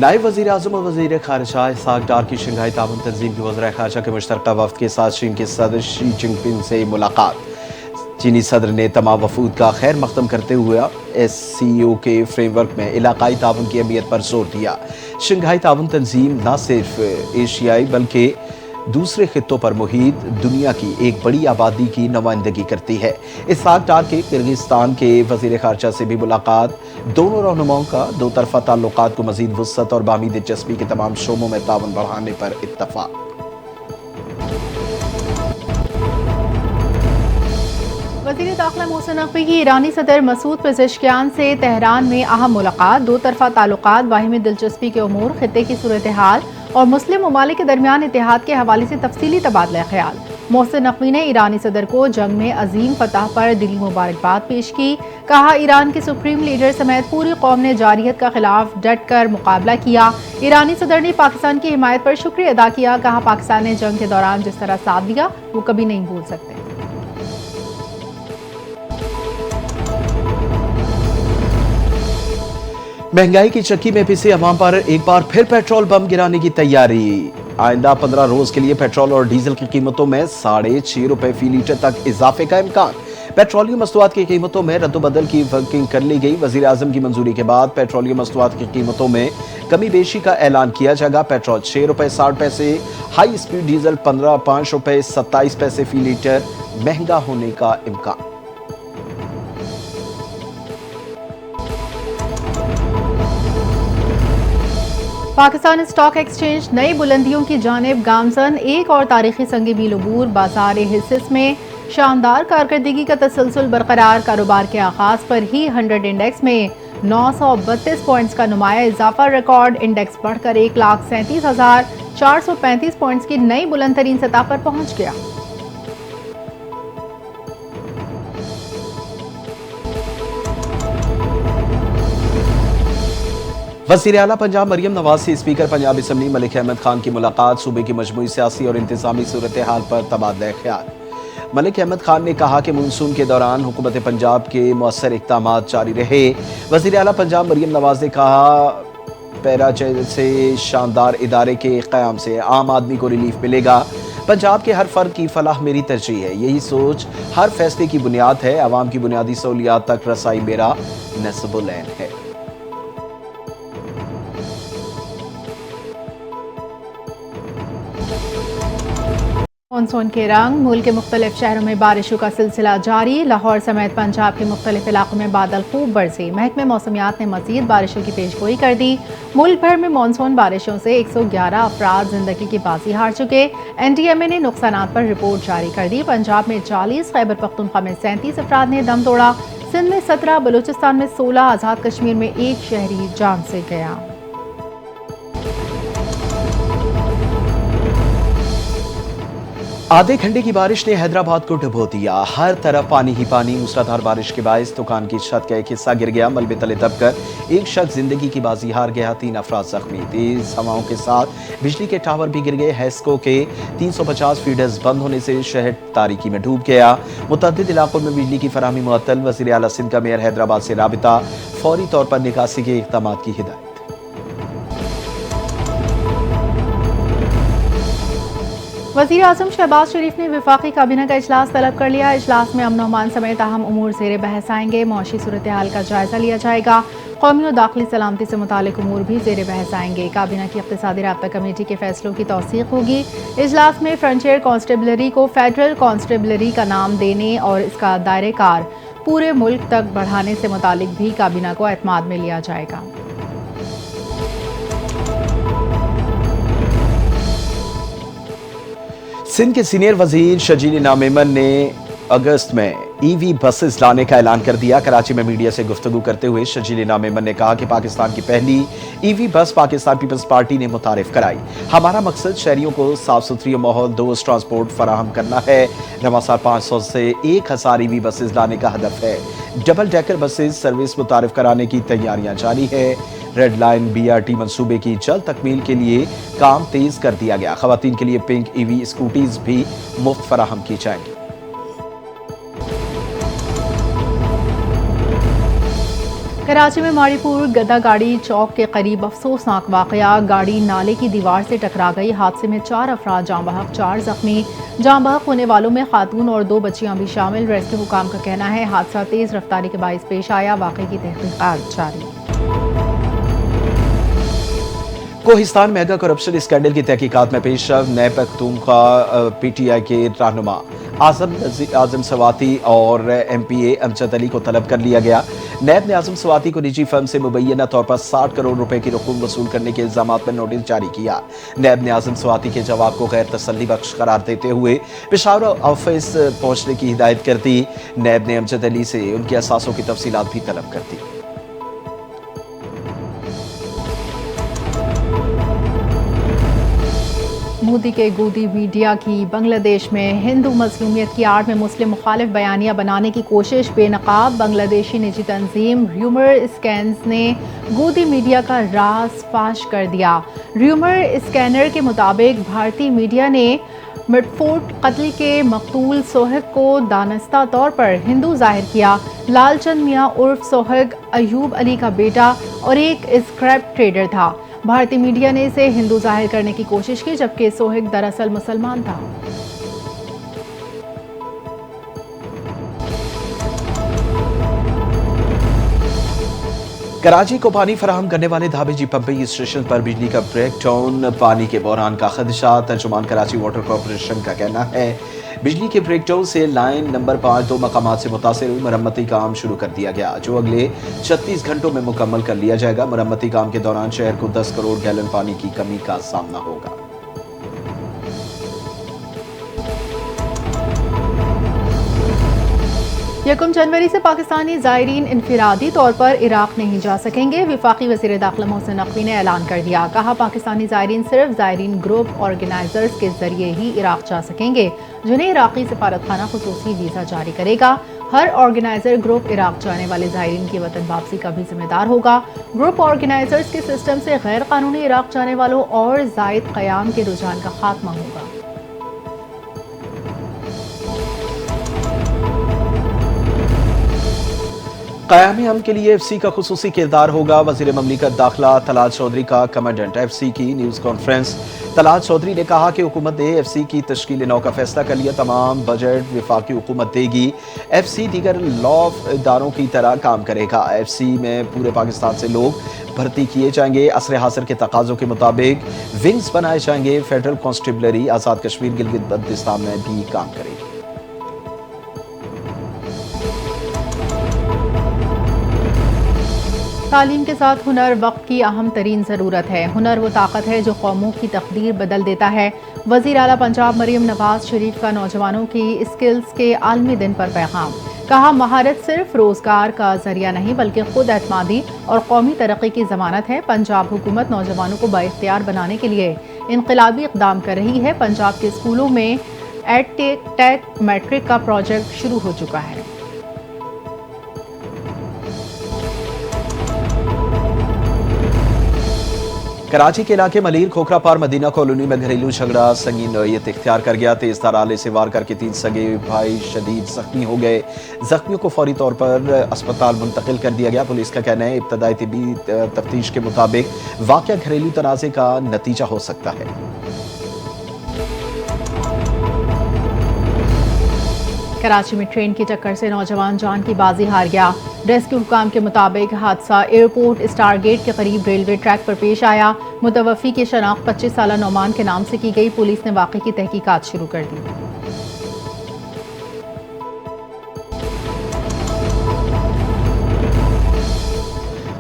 नायब वज़ीर आज़म और वज़ीर ख़ारिजा इसहाक़ डार की शंघाई ताउन तंज़ीम की वज़ीर ख़ारिजा के मुश्तरका वफ़द के साथ चीन के सदर शी जिनपिंग से मुलाकात। चीनी सदर ने तमाम वफ़ूद का खैर मक़दम करते हुए SCO के फ्रेमवर्क में इलाक़ाई ताउन की अहमियत पर जोर दिया। शंघाई ताउन तंज़ीम न सिर्फ एशियाई बल्कि दूसरे खित्तों पर मुहित दुनिया की एक बड़ी आबादी की नुमाइंदगी करती है। इसहाक़ डार के किर्गिस्तान के वज़ीर ख़ारिजा से भी मुलाकात। दोनों रहनुमाओं का दो तरफ़ा ताल्लुकात को मज़ीद वुसअत और बाहमी दिलचस्पी के तमाम शोबों में ताउन बढ़ाने पर इत्तफ़ाक़। वज़ीर दाखिला मोहसिन नक़वी की ईरानी सदर मसूद पेज़ेश्कियान से तेहरान में अहम मुलाकात। दो तरफ़ा ताल्लुकात, बाहिमी दिलचस्पी के उमूर, खित्ते की सूरत हाल और मुस्लिम ममालिक के दरमियान इत्तेहाद के हवाले से तफसीली तबादला ख्याल। मोहसिन नक़वी ने ईरानी सदर को जंग में अजीम फतह पर दिली मुबारकबाद पेश की। कहा, ईरान के सुप्रीम लीडर समेत पूरी कौम ने जारियत का खिलाफ डट कर मुकाबला किया। ईरानी सदर ने पाकिस्तान की हिमायत पर शुक्रिया अदा किया। कहा, पाकिस्तान ने जंग के दौरान जिस तरह साथ दिया वो कभी नहीं भूल सकते। महंगाई की चक्की में पिसे अवाम पर एक बार फिर पेट्रोल बम गिराने की तैयारी। आइंदा 15 रोज के लिए पेट्रोल और डीजल की कीमतों में ₹6.5 फी लीटर तक इजाफे का इम्कान। पेट्रोलियम मस्तूआत की कीमतों में रद्दोबदल की वर्किंग कर ली गई। वजीर आजम की मंजूरी के बाद पेट्रोलियम मस्तूआत की कीमतों में कमी बेशी का ऐलान किया जाएगा। पेट्रोल ₹6.60, हाई स्पीड डीजल ₹5.27 फी लीटर महंगा होने का इम्कान। पाकिस्तान स्टॉक एक्सचेंज नई बुलंदियों की जानिब गामजन। एक और तारीखी संगी मील अबूर। बाजार हिस्स में शानदार कारकर्दगी का तसलसल बरकरार। कारोबार के आगाज पर ही 100 इंडेक्स में 932 पॉइंट्स का नुमाया इजाफा। रिकॉर्ड इंडेक्स बढ़कर 1,37,435 पॉइंट्स की नई बुलंद तरीन सतह पर पहुंच गया। वज़ीर आला पंजाब मरियम नवाज से स्पीकर पंजाब असम्बली मलिक अहमद खान की मुलाकात। सूबे की मजमूई सियासी और इंतजामी सूरत हाल पर तबादला ख्याल। मलिक अहमद खान ने कहा कि मानसून के दौरान हुकूमत पंजाब के मौसर इक़दामात जारी रहे। वज़ीर आला पंजाब मरियम नवाज ने कहा, पैरा जैसे शानदार इदारे के क़याम से आम आदमी को रिलीफ मिलेगा। पंजाब के हर फर्द की फलाह मेरी तरजीह है। यही सोच हर फैसले की बुनियाद है। आवाम की बुनियादी सहूलियात तक रसाई मेरा नस्बुल ऐन है। मानसून के रंग। मुल्क के मुख्तलिफ शहरों में बारिशों का सिलसिला जारी। लाहौर समेत पंजाब के मुख्तलिफ इलाकों में बादल खूब बरसे। महकमे मौसमियात ने मजीद बारिशों की पेशगोई कर दी। मुल्क भर में मानसून बारिशों से 111 अफराद जिंदगी की बाजी हार चुके। NTMA ने नुकसानात पर रिपोर्ट जारी कर दी। पंजाब में 40, खैबर पख्तूनख्वा में 37 अफराद ने दम तोड़ा। सिंध में 17, बलूचिस्तान में 16, आज़ाद कश्मीर में 1 शहरी जान से गया। आधे घंटे की बारिश ने हैदराबाद को डुबो दिया। हर तरफ पानी ही पानी। मूसलाधार बारिश के बायस दुकान की छत का एक हिस्सा गिर गया। मलबे तले दबकर एक शख्स जिंदगी की बाजी हार गया। 3 अफराद जख्मी। तेज हवाओं के साथ बिजली के टावर भी गिर गए। हैस्को के 350 फीडर्स बंद होने से शहर तारीकी में डूब गया। मुतअद्दिद इलाकों में बिजली की फराहमी मुअत्तल। वज़ीर आला सिंध का मेयर हैदराबाद से राबिता। फौरी तौर पर निकासी के इक़दाम की हिदायत। वज़ीर आज़म शहबाज शरीफ ने वफाकी काबीना का इजलास तलब कर लिया। इजलास में अमन अमान समेत अहम उमूर ज़ेर बहस आएंगे। मौशी सूरत हाल का जायजा लिया जाएगा। कौमी और दाखिली सलामती से मुतालिक उमूर भी ज़ेर बहस आएंगे। काबीना की इक़्तिसादी राब्ता कमेटी के फैसलों की तौसीक़ होगी। इजलास में फ्रंटियर कांस्टेबलरी को फेडरल कांस्टेबलरी का नाम देने और इसका दायरे कार पूरे मुल्क तक बढ़ाने से मुतालिक भी काबीना को एतमाद में लिया जाएगा। सिंध के सीनियर वजीर शजील इनाम मेमन ने अगस्त में EV बसेस लाने का ऐलान कर दिया। कराची में मीडिया से गुफ्तगू करते हुए शजील इनाम मेमन ने कहा कि पाकिस्तान की पहली EV बस पाकिस्तान पीपल्स पार्टी ने मुतारिफ कराई। हमारा मकसद शहरियों को साफ सुथरी माहौल दोस्त ट्रांसपोर्ट फराहम करना है। रवा साल 500 से 1000 EV बसेस लाने का हदफ है। डबल डेकर बसेस सर्विस मुतारिफ कराने की तैयारियां जारी है। रेड लाइन BRT मंसूबे की जल्द तकमील के लिए काम तेज कर दिया गया। खवातीन के लिए पिंक EV स्कूटीज भी मुफ्त फराहम की जाएंगी। कराची में माड़ीपुर गदागाड़ी चौक के करीब अफसोसनाक वाकया, गाड़ी नाले की दीवार से टकरा गई। हादसे में 4 अफराद जाँ बहक, 4 जख्मी। जाँ बहक होने वालों में खातून और 2 बच्चियां भी शामिल। रेस्क्यू हुकाम का कहना है हादसा तेज रफ्तारी के बाइस पेश आया। वाकये की तहकीकात जारी। कोहिस्तान मेगा करप्शन स्कैंडल की तहकीकात में पेश नए पख्तूनख्वा पीटीआई के रहनुमा आजम सवाती और एमपीए अमजद अली को तलब कर लिया गया। नैब ने आजम सवाती को निजी फर्म से मुबैना तौर पर 60 करोड़ रुपए की रकूम वसूल करने के इल्जाम पर नोटिस जारी किया। नैब ने आजम सवाती के जवाब को गैर तसल्ली बख्श करार देते हुए पेशावर ऑफिस पहुंचने की हिदायत कर दी। नैब ने अमजद अली से उनके असासों की तफसीलात भी तलब कर दी। मोदी के गोदी मीडिया की बांग्लादेश में हिंदू मजलूमियत की आड़ में मुस्लिम मुखालिफ बयानियां बनाने की कोशिश बेनकाब। बांग्लादेशी निजी तंजीम र्यूमर स्कैन्स ने गोदी मीडिया का राज फाश कर दिया। र्यूमर स्कैनर के मुताबिक भारतीय मीडिया ने मिडफोर्ड कत्ल के मकतूल सोहग को दानिस्ता तौर पर हिंदू जाहिर किया। लालचंद मियां उर्फ सोहग अयूब अली का बेटा और एक स्क्रैप ट्रेडर था। भारतीय मीडिया ने इसे हिंदू जाहिर करने की कोशिश की, जबकि सोहग दरअसल मुसलमान था। कराची को पानी फराहम करने वाले धाबेजी पंपिंग स्टेशन पर बिजली का ब्रेक डाउन, पानी के बहरान का खदशा। तर्जुमान कराची वाटर कॉरपोरेशन का कहना है बिजली के ब्रेक डाउन से लाइन नंबर 5 2 मकामात से मुतासिर हुई। मरम्मती काम शुरू कर दिया गया, जो अगले 36 घंटों में मुकम्मल कर लिया जाएगा। मरम्मती काम के दौरान शहर को 10 करोड़ गैलन पानी की कमी का सामना होगा। 1 जनवरी से पाकिस्तानी ज़ायरीन इनफिरादी तौर पर इराक नहीं जा सकेंगे। वफाकी वज़ीर दाखिला मोहसिन नकवी ने ऐलान कर दिया। कहा पाकिस्तानी ज़ायरीन सिर्फ ज़ायरीन ग्रुप ऑर्गेनाइजर्स के जरिए ही इराक जा सकेंगे, जिन्हें इराकी सफारतखाना खुसूसी वीज़ा जारी करेगा। हर ऑर्गेनाइजर ग्रुप इराक जाने वाले ज़ायरीन की वतन वापसी का भी जिम्मेदार होगा। ग्रुप ऑर्गेनाइजर्स के सिस्टम से गैर कानूनी इराक जाने वालों और ज़ायद क़याम के रुझान का खात्मा होगा। क़याम अमन के लिए एफसी का खुसूसी किरदार होगा। वज़ीर ममलिकत दाखिला तलाल चौधरी का कमांडेंट एफसी की न्यूज़ कॉन्फ्रेंस। तलाल चौधरी ने कहा कि हुकूमत ने एफसी की तश्कील नौ का फैसला कर लिया। तमाम बजट वफाकी हुकूमत देगी। एफसी दीगर लॉ इदारों की तरह काम करेगा। एफसी में पूरे पाकिस्तान से लोग भर्ती किए जाएंगे। असर हासिल के तकाज़ों के मुताबिक विंग्स बनाए जाएंगे। फेडरल कॉन्स्टेबलरी आज़ाद कश्मीर गिलगित बल्तिस्तान में भी काम करेगी। तालीम के साथ हुनर वक्त की अहम तरीन ज़रूरत है। हुनर वो ताकत है जो कौमों की तकदीर बदल देता है। वज़ीर आला पंजाब मरियम नवाज शरीफ का नौजवानों की स्किल्स के आलमी दिन पर पैगाम। कहा महारत सिर्फ रोज़गार का जरिया नहीं बल्कि खुद एतमादी और कौमी तरक्की की ज़मानत है। पंजाब हुकूमत नौजवानों को बाइख्तियार बनाने के लिए इनकलाबी इक़दाम कर रही है। पंजाब के स्कूलों में एडटेक मैट्रिक का प्रोजेक्ट शुरू हो चुका है। कराची के इलाके मलीर खोखरा पार मदीना कॉलोनी में घरेलू झगड़ा संगीन नौयत इख्तियार कर गया। तेजधार आले से वार करके 3 सगे भाई शदीद जख्मी हो गए। जख्मियों को फौरी तौर पर अस्पताल मुंतकिल कर दिया गया। पुलिस का कहना है इब्तदाई तिब्बी तफ्तीश के मुताबिक वाक़या घरेलू तनाज़े का नतीजा हो सकता है। कराची में ट्रेन की टक्कर से नौजवान जान की बाजी हार गया। रेस्क्यू हुकाम के मुताबिक हादसा एयरपोर्ट स्टार गेट के करीब रेलवे ट्रैक पर पेश आया। मुतवफ़ी की शनाख्त 25 साला नौमान के नाम से की गई। पुलिस ने वाक़े की तहकीकात शुरू कर दी।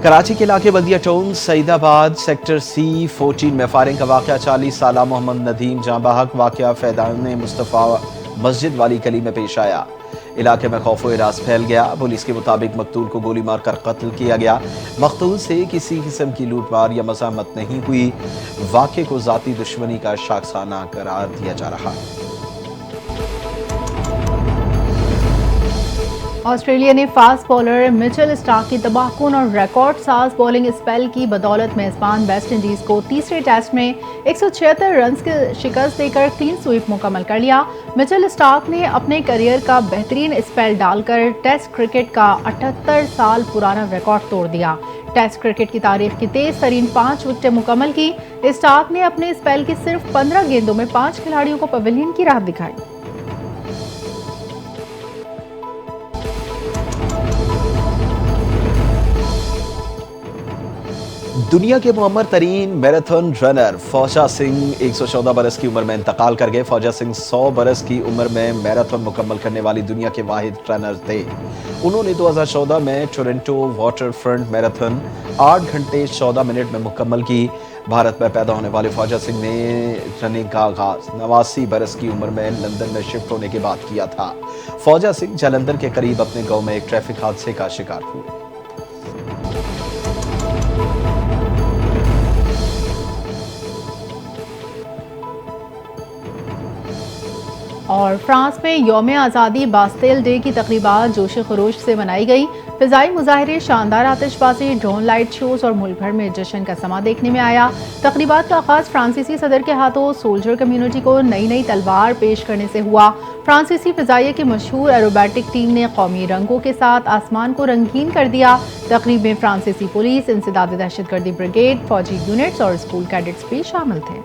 कराची के इलाके बल्दिया टाउन सईदाबाद सेक्टर C14 में फायरिंग का वाक़या। 40 साला मोहम्मद नदीम जाँ बहक। वाक़या फैदान मुस्तफ़ा मस्जिद वाली गली में पेश आया। इलाके में खौफ व हिरास फैल गया। पुलिस के मुताबिक मकतूल को गोली मारकर कत्ल किया गया। मकतूल से किसी किस्म की लूटमार या मज़ाहमत नहीं हुई। वाक़े को ज़ाती दुश्मनी का शाखसाना करार दिया जा रहा है। آسٹریلیا نے فاسٹ بولر مچل اسٹارک کی تباہ کن اور ریکارڈ ساز بولنگ اسپیل کی بدولت میزبان ویسٹ انڈیز کو تیسرے ٹیسٹ میں 176 رنز کی شکست دے کر کلین سویپ مکمل کر لیا۔ مچل اسٹارک نے اپنے کیریئر کا بہترین اسپیل ڈال کر ٹیسٹ کرکٹ کا 78 سال پرانا ریکارڈ توڑ دیا۔ ٹیسٹ کرکٹ کی تاریخ کی تیز ترین 5 وکٹیں مکمل کی۔ اسٹارک نے اپنے اسپیل کی صرف 15 گیندوں میں 5 کھلاڑیوں کو پویلین کی راہ دکھائی۔ دنیا کے معمر ترین میراتھن رنر فوجا سنگھ 114 برس کی عمر میں انتقال کر گئے۔ فوجا سنگھ 100 برس کی عمر میں میراتھن مکمل کرنے والی دنیا کے واحد رنر تھے۔ انہوں نے 2014 میں ٹورنٹو واٹر فرنٹ میراتھن 8 گھنٹے 14 منٹ میں مکمل کی۔ بھارت میں پیدا ہونے والے فوجا سنگھ نے رننگ کا آغاز 89 برس کی عمر میں لندن میں شفٹ ہونے کے بعد کیا تھا۔ فوجا سنگھ جلندھر کے قریب اپنے گاؤں میں ایک ٹریفک حادثے کا شکار ہوئے۔ اور فرانس میں یوم آزادی باستیل ڈے کی تقریبات جوش و خروش سے منائی گئی۔ فضائی مظاہرے، شاندار آتش بازی، ڈرون لائٹ شوز اور ملک بھر میں جشن کا سما دیکھنے میں آیا۔ تقریبات کا آغاز فرانسیسی صدر کے ہاتھوں سولجر کمیونٹی کو نئی تلوار پیش کرنے سے ہوا۔ فرانسیسی فضائیہ کی مشہور ایروبیٹک ٹیم نے قومی رنگوں کے ساتھ آسمان کو رنگین کر دیا۔ تقریب میں فرانسیسی پولیس، انسداد دہشت گردی بریگیڈ، فوجی یونٹس اور اسکول کیڈٹس بھی شامل تھے۔